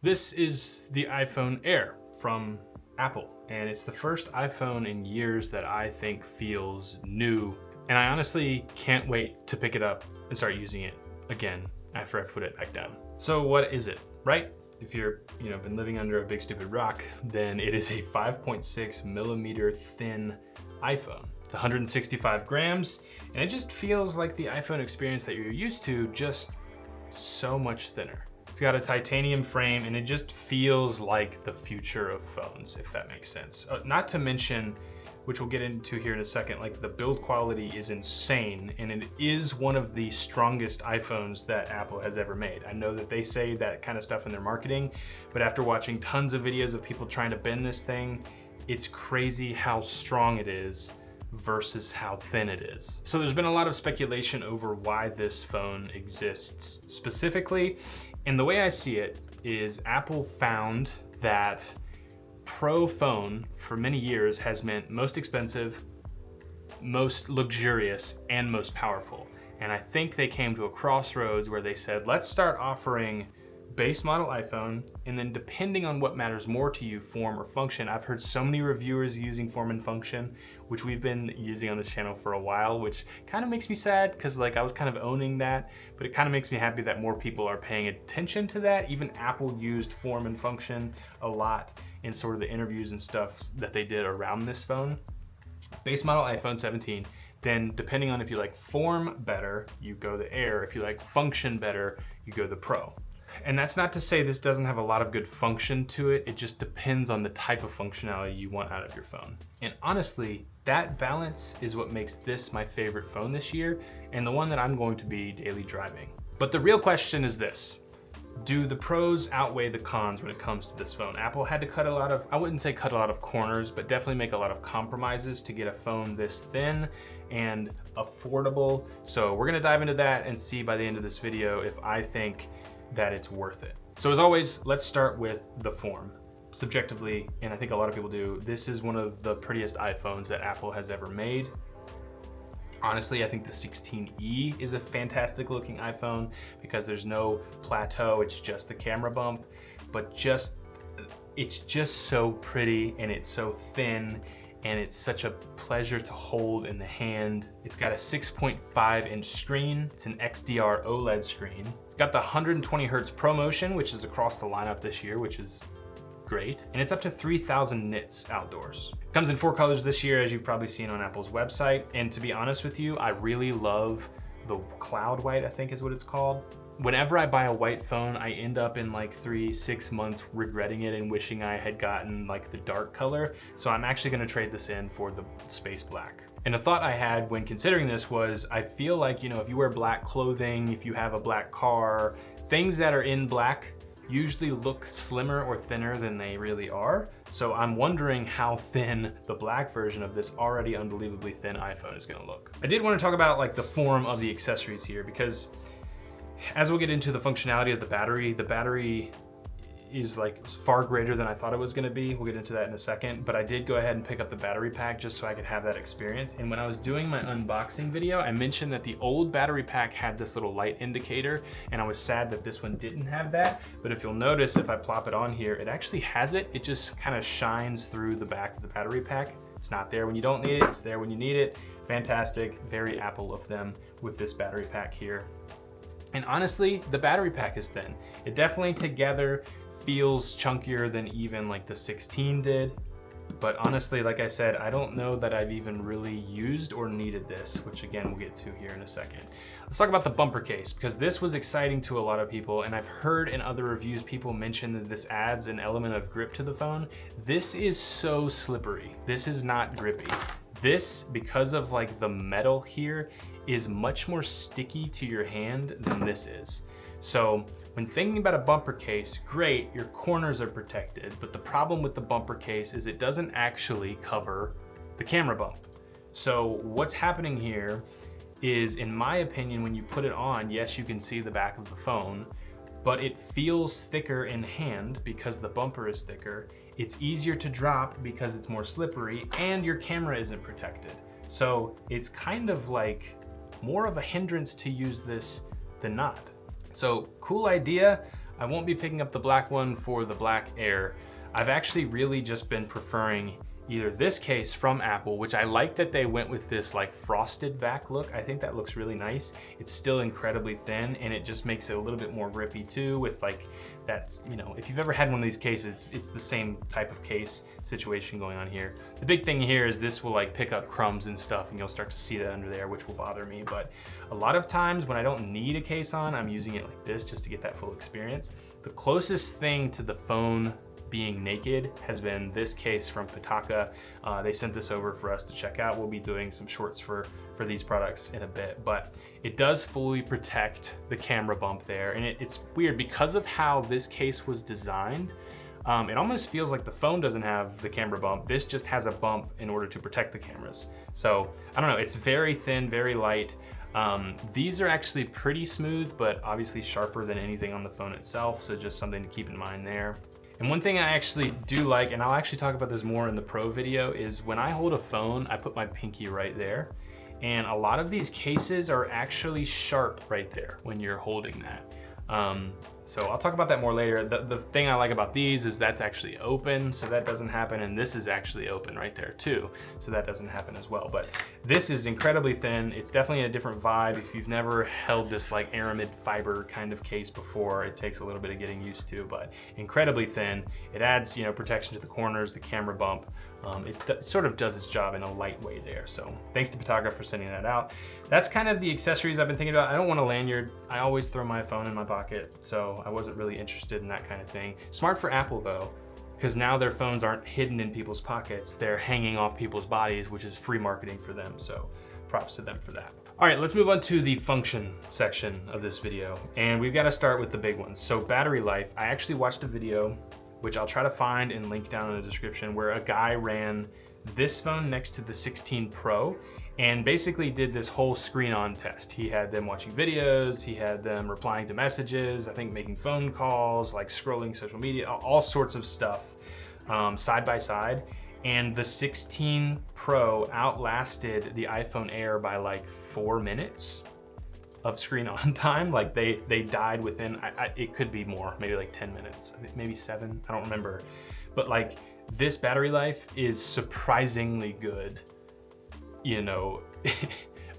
This is the iPhone Air from Apple, and it's the first iPhone in years that I think feels new. And I honestly can't wait to pick it up and start using it again after I've put it back down. So what is it, right? If you're, been living under a big stupid rock, then it is a 5.6 millimeter thin iPhone. It's 165 grams, and it just feels like the iPhone experience that you're used to, just so much thinner. It's got a titanium frame, and it just feels like the future of phones, if that makes sense. Not to mention, which we'll get into here in a second, like the build quality is insane, and it is one of the strongest iPhones that Apple has ever made. I know that they say that kind of stuff in their marketing, but after watching tons of videos of people trying to bend this thing, it's crazy how strong it is versus how thin it is. So there's been a lot of speculation over why this phone exists specifically. And the way I see it is Apple found that Pro phone for many years has meant most expensive, most luxurious, and most powerful. And I think they came to a crossroads where they said, let's start offering base model iPhone, and then depending on what matters more to you, form or function. I've heard so many reviewers using form and function, which we've been using on this channel for a while, which kind of makes me sad because I was kind of owning that, but it kind of makes me happy that more people are paying attention to that. Even Apple used form and function a lot in sort of the interviews and stuff that they did around this phone. Base model iPhone 17, then depending on if you like form better, you go the Air. If you like function better, you go the Pro. And that's not to say this doesn't have a lot of good function to it. It just depends on the type of functionality you want out of your phone. And honestly, that balance is what makes this my favorite phone this year, and the one that I'm going to be daily driving. But the real question is this: do the pros outweigh the cons when it comes to this phone? Apple had to cut a lot of, I wouldn't say cut a lot of corners, but definitely make a lot of compromises to get a phone this thin and affordable. So we're gonna dive into that and see by the end of this video if I think that it's worth it. So as always, let's start with the form. Subjectively, and I think a lot of people do, this is one of the prettiest iPhones that Apple has ever made. Honestly, I think the 16E is a fantastic looking iPhone because there's no plateau, it's just the camera bump, but it's just so pretty, and it's so thin, and it's such a pleasure to hold in the hand. It's got a 6.5 inch screen. It's an XDR OLED screen. It's got the 120 Hertz ProMotion, which is across the lineup this year, which is great. And it's up to 3,000 nits outdoors. It comes in 4 colors this year, as you've probably seen on Apple's website. And to be honest with you, I really love the cloud white, I think is what it's called. Whenever I buy a white phone, I end up in like 3-6 months regretting it and wishing I had gotten like the dark color. So I'm actually gonna trade this in for the space black. And a thought I had when considering this was, I feel like, if you wear black clothing, if you have a black car, things that are in black usually look slimmer or thinner than they really are. So I'm wondering how thin the black version of this already unbelievably thin iPhone is gonna look. I did wanna talk about like the form of the accessories here, because as we'll get into the functionality of the battery is like far greater than I thought it was gonna be. We'll get into that in a second, but I did go ahead and pick up the battery pack just so I could have that experience. And when I was doing my unboxing video, I mentioned that the old battery pack had this little light indicator, and I was sad that this one didn't have that. But if you'll notice, if I plop it on here, it actually has it. It just kind of shines through the back of the battery pack. It's not there when you don't need it, it's there when you need it. Fantastic, very Apple of them with this battery pack here. And honestly, the battery pack is thin. It definitely together feels chunkier than even like the 16 did. But honestly, like I said, I don't know that I've even really used or needed this, which again, we'll get to here in a second. Let's talk about the bumper case, because this was exciting to a lot of people, and I've heard in other reviews people mention that this adds an element of grip to the phone. This is so slippery. This is not grippy. This, because of like the metal here, is much more sticky to your hand than this is. So when thinking about a bumper case, great, your corners are protected, but the problem with the bumper case is it doesn't actually cover the camera bump. So what's happening here is, in my opinion, when you put it on, yes, you can see the back of the phone, but it feels thicker in hand because the bumper is thicker. It's easier to drop because it's more slippery, and your camera isn't protected. So it's kind of like more of a hindrance to use this than not. So cool idea. I won't be picking up the black one for the Black Air. I've actually really just been preferring either this case from Apple, which I like that they went with this like frosted back look. I think that looks really nice. It's still incredibly thin and it just makes it a little bit more grippy too with like that's, you know, if you've ever had one of these cases, it's the same type of case situation going on here. The big thing here is this will like pick up crumbs and stuff and you'll start to see that under there, which will bother me. But a lot of times when I don't need a case on, I'm using it like this just to get that full experience. The closest thing to the phone being naked has been this case from Pugh. They sent this over for us to check out. We'll be doing some shorts for these products in a bit, but it does fully protect the camera bump there. And it's weird because of how this case was designed. It almost feels like the phone doesn't have the camera bump. This just has a bump in order to protect the cameras. So I don't know, it's very thin, very light. These are actually pretty smooth, but obviously sharper than anything on the phone itself. So just something to keep in mind there. And one thing I actually do like, and I'll actually talk about this more in the Pro video, is when I hold a phone, I put my pinky right there. And a lot of these cases are actually sharp right there when you're holding that. So I'll talk about that more later. The thing I like about these is that's actually open, so that doesn't happen, and this is actually open right there too, so that doesn't happen as well. But this is incredibly thin. It's definitely a different vibe. If you've never held this like aramid fiber kind of case before, it takes a little bit of getting used to, but incredibly thin. It adds, you know, protection to the corners, the camera bump. It sort of does its job in a light way there. So thanks to Pugh for sending that out. That's kind of the accessories I've been thinking about. I don't want a lanyard. I always throw my phone in my pocket, so I wasn't really interested in that kind of thing. Smart for Apple though, because now their phones aren't hidden in people's pockets. They're hanging off people's bodies, which is free marketing for them. So props to them for that. All right, let's move on to the function section of this video. And we've got to start with the big ones. So battery life, I actually watched a video which I'll try to find and link down in the description, where a guy ran this phone next to the 16 Pro and basically did this whole screen on test. He had them watching videos, he had them replying to messages, I think making phone calls, like scrolling social media, all sorts of stuff side by side. And the 16 Pro outlasted the iPhone Air by like 4 minutes of screen on time. Like they died within, it could be more, maybe like 10 minutes, maybe 7, I don't remember. But like this battery life is surprisingly good, you know,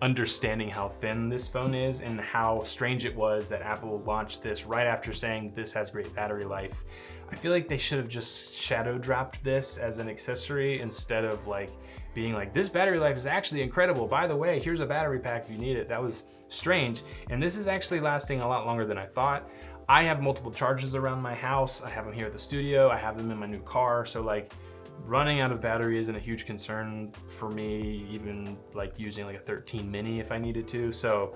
understanding how thin this phone is and how strange it was that Apple launched this right after saying this has great battery life. I feel like they should have just shadow dropped this as an accessory instead of like being like, this battery life is actually incredible. By the way, here's a battery pack if you need it. That was strange. And this is actually lasting a lot longer than I thought. I have multiple chargers around my house. I have them here at the studio. I have them in my new car. So like running out of battery isn't a huge concern for me, even like using like a 13 mini if I needed to. So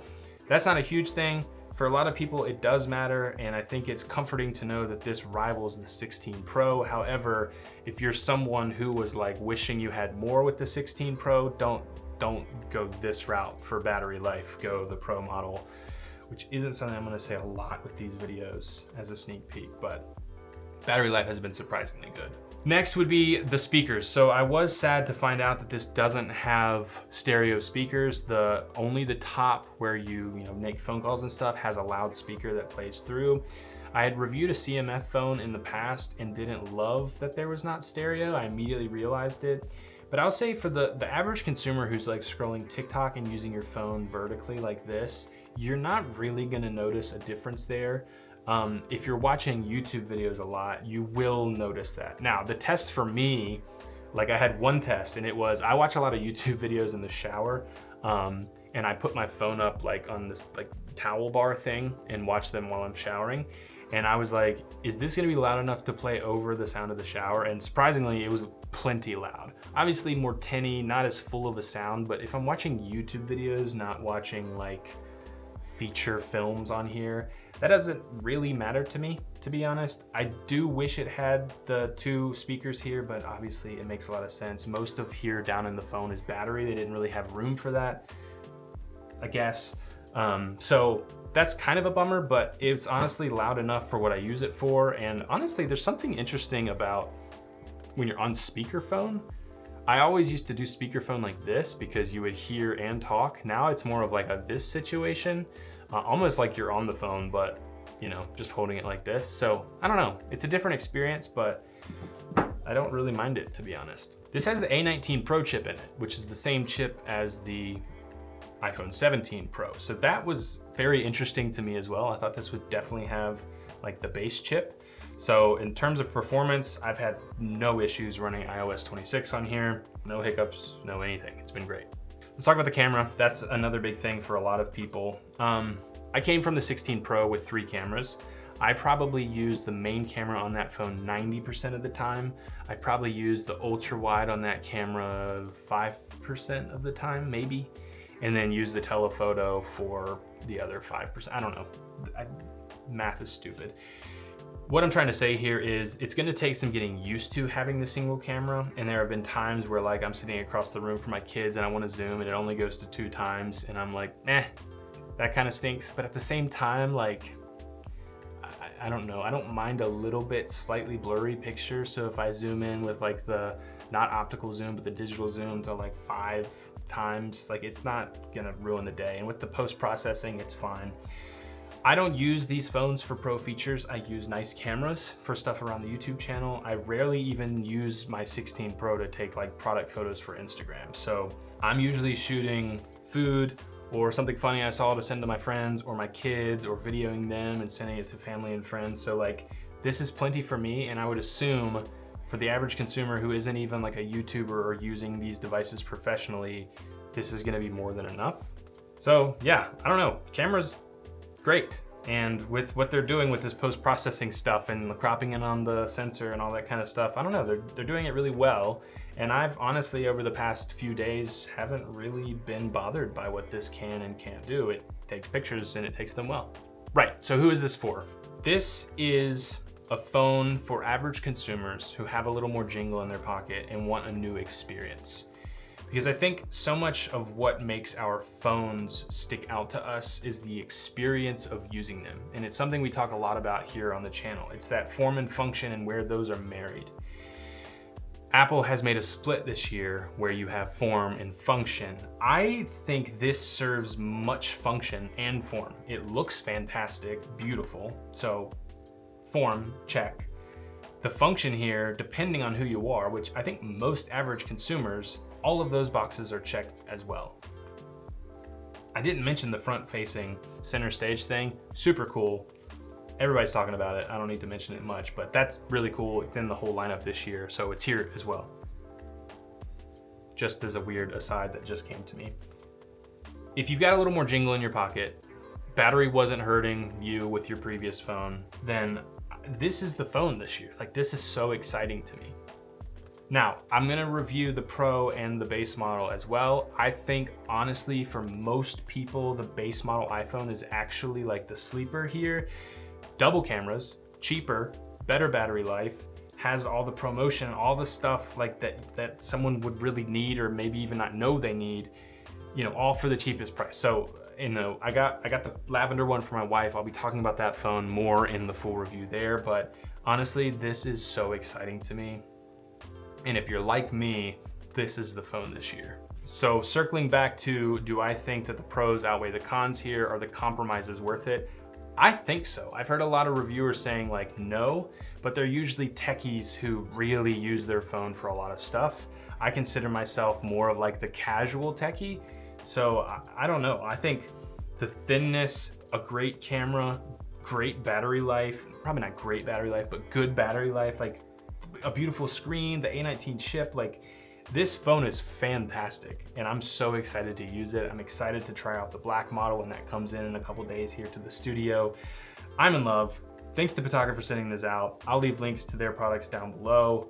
that's not a huge thing. For a lot of people, it does matter, and I think it's comforting to know that this rivals the 16 Pro. However, if you're someone who was like wishing you had more with the 16 Pro, don't go this route for battery life. Go the Pro model, which isn't something I'm gonna say a lot with these videos as a sneak peek, but battery life has been surprisingly good. Next would be the speakers. So I was sad to find out that this doesn't have stereo speakers. Only the top where you make phone calls and stuff has a loudspeaker that plays through. I had reviewed a CMF phone in the past and didn't love that there was not stereo. I immediately realized it. But I'll say for the average consumer who's like scrolling TikTok and using your phone vertically like this, you're not really gonna notice a difference there. If you're watching YouTube videos a lot, you will notice that. Now, the test for me, like I had one test and it was, I watch a lot of YouTube videos in the shower, and I put my phone up like on this like towel bar thing and watch them while I'm showering. And I was like, is this gonna be loud enough to play over the sound of the shower? And surprisingly, it was plenty loud. Obviously more tinny, not as full of a sound, but if I'm watching YouTube videos, not watching like feature films on here, that doesn't really matter to me, to be honest. I do wish it had the 2 speakers here, but obviously it makes a lot of sense. Most of here down in the phone is battery. They didn't really have room for that, I guess. So that's kind of a bummer, but it's honestly loud enough for what I use it for. And honestly, there's something interesting about when you're on speakerphone. I always used to do speakerphone like this because you would hear and talk. Now it's more of like a this situation, almost like you're on the phone, but you know, just holding it like this. So I don't know, it's a different experience, but I don't really mind it, to be honest. This has the A19 Pro chip in it, which is the same chip as the iPhone 17 Pro. So that was very interesting to me as well. I thought this would definitely have like the base chip. So in terms of performance, I've had no issues running iOS 26 on here. No hiccups, no anything. It's been great. Let's talk about the camera. That's another big thing for a lot of people. I came from the 16 Pro with 3 cameras. I probably use the main camera on that phone 90% of the time. I probably use the ultra wide on that camera 5% of the time, maybe. And then use the telephoto for the other 5%. I don't know, math is stupid. What I'm trying to say here is it's gonna take some getting used to having the single camera. And there have been times where like I'm sitting across the room from my kids and I wanna zoom and it only goes to 2 times. And I'm like, that kind of stinks. But at the same time, like, I don't know, I don't mind a little bit slightly blurry picture. So if I zoom in with like the, not optical zoom, but the digital zoom to like 5 times, like it's not gonna ruin the day. And with the post-processing, it's fine. I don't use these phones for pro features. I use nice cameras for stuff around the YouTube channel. I rarely even use my 16 Pro to take like product photos for Instagram. So I'm usually shooting food or something funny I saw to send to my friends or my kids, or videoing them and sending it to family and friends. So like, this is plenty for me, and I would assume for the average consumer who isn't even like a YouTuber or using these devices professionally, this is gonna be more than enough. So yeah, I don't know, camera's great. And with what they're doing with this post-processing stuff and the cropping in on the sensor and all that kind of stuff, I don't know, they're doing it really well. And I've honestly, over the past few days, haven't really been bothered by what this can and can't do. It takes pictures and it takes them well. Right, so who is this for? This is a phone for average consumers who have a little more jingle in their pocket and want a new experience. Because I think so much of what makes our phones stick out to us is the experience of using them. And it's something we talk a lot about here on the channel. It's that form and function and where those are married. Apple has made a split this year where you have form and function. I think this serves much function and form. It looks fantastic, beautiful. So form, check. The function here, depending on who you are, which I think most average consumers, all of those boxes are checked as well. I didn't mention the front-facing center stage thing. Super cool. Everybody's talking about it. I don't need to mention it much, but that's really cool. It's in the whole lineup this year, so it's here as well. Just as a weird aside that just came to me. If you've got a little more jingle in your pocket, battery wasn't hurting you with your previous phone, then this is the phone this year. Like, this is so exciting to me. Now, I'm gonna review the Pro and the base model as well. I think, honestly, for most people, the base model iPhone is actually like the sleeper here. Double cameras, cheaper, better battery life, has all the promotion, all the stuff like that someone would really need or maybe even not know they need, you know, all for the cheapest price. So, you know, I got the lavender one for my wife. I'll be talking about that phone more in the full review there, but honestly, this is so exciting to me. And if you're like me, this is the phone this year. So circling back to, do I think that the pros outweigh the cons here? Are the compromises worth it? I think so. I've heard a lot of reviewers saying like no, but they're usually techies who really use their phone for a lot of stuff. I consider myself more of like the casual techie. So I don't know. I think the thinness, a great camera, great battery life, probably not great battery life, but good battery life, like a beautiful screen, the A19 chip, like this phone is fantastic and I'm so excited to use it. I'm excited to try out the black model when that comes in a couple days here to the studio. I'm in love. Thanks to Pugh for sending this out. I'll leave links to their products down below.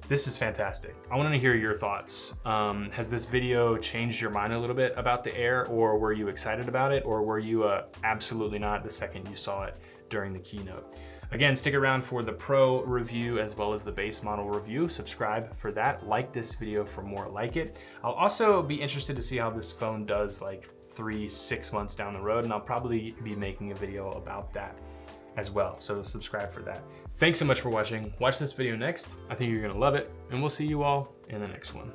This is fantastic. I want to hear your thoughts. Has this video changed your mind a little bit about the Air, or were you excited about it, or were you absolutely not the second you saw it during the keynote? Again, stick around for the Pro review as well as the base model review. Subscribe for that. Like this video for more like it. I'll also be interested to see how this phone does like 3-6 months down the road, and I'll probably be making a video about that as well. So subscribe for that. Thanks so much for watching. Watch this video next. I think you're gonna love it, and we'll see you all in the next one.